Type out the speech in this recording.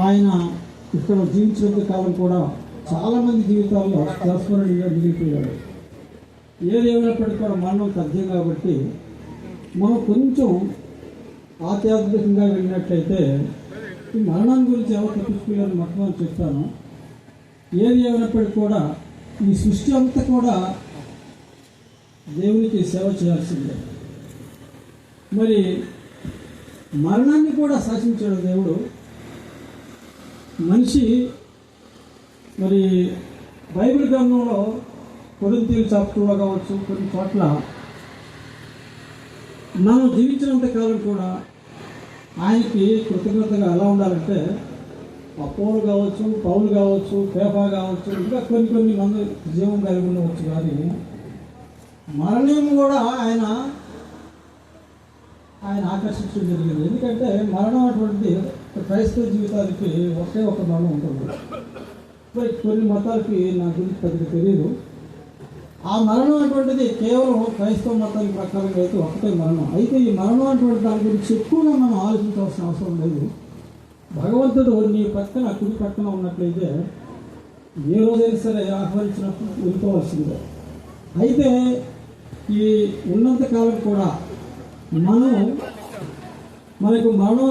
ఆయన ఇక్కడ జీవించినంత కాలం కూడా చాలామంది జీవితాల్లో చిరస్మరణీయంగా మిగిలిపోయాడు. ఏదేమైనప్పటికీ కూడా మరణం తథ్యం కాబట్టి మనం కొంచెం ఆధ్యాత్మికంగా వెళ్ళినట్లయితే ఈ మరణాన్ని గురించి ఎవరు తప్పించుకోలేని మొట్టమొదటి చెప్తాను. ఏది ఏమైనప్పటికీ కూడా ఈ సృష్టి అంతా కూడా దేవునికి సేవ చేయాల్సిందే. మరి మరణాన్ని కూడా శాసించాడు దేవుడు. మనిషి మరి బైబిల్ గ్రంథంలో కొరింథీయుల చాప్టర్లో కావచ్చు, కొన్ని చోట్ల మనం జీవించినంత కాలం కూడా ఆయనకి కృతజ్ఞతగా ఎలా ఉండాలంటే అపోలు కావచ్చు, పౌలు కావచ్చు, కేఫా కావచ్చు, ఇంకా కొన్ని మంది జీవం కలిగి ఉండవచ్చు. కానీ మరణం కూడా ఆయన ఆకర్షించడం జరిగింది. ఎందుకంటే మరణం అటువంటిది క్రైస్తవ జీవితానికి ఒకే ఒక మరణం ఉంటుంది. కొన్ని మతాలకి నా గురించి పెద్దగా తెలియదు. ఆ మరణం అటువంటిది కేవలం క్రైస్తవ మతానికి ప్రకారంగా అయితే ఒకటే మరణం. అయితే ఈ మరణం అటువంటి దాని గురించి ఎక్కువగా మనం ఆలోచించాల్సిన అవసరం లేదు. భగవంతుడు నీ పక్కన కుడి పక్కన ఉన్నట్లయితే ఏ రోజైనా సరే ఆహ్వానించినప్పుడు వెళ్ళిపోవాల్సిందే. అయితే ఈ ఉన్నంతకాలం కూడా మనకు మరణం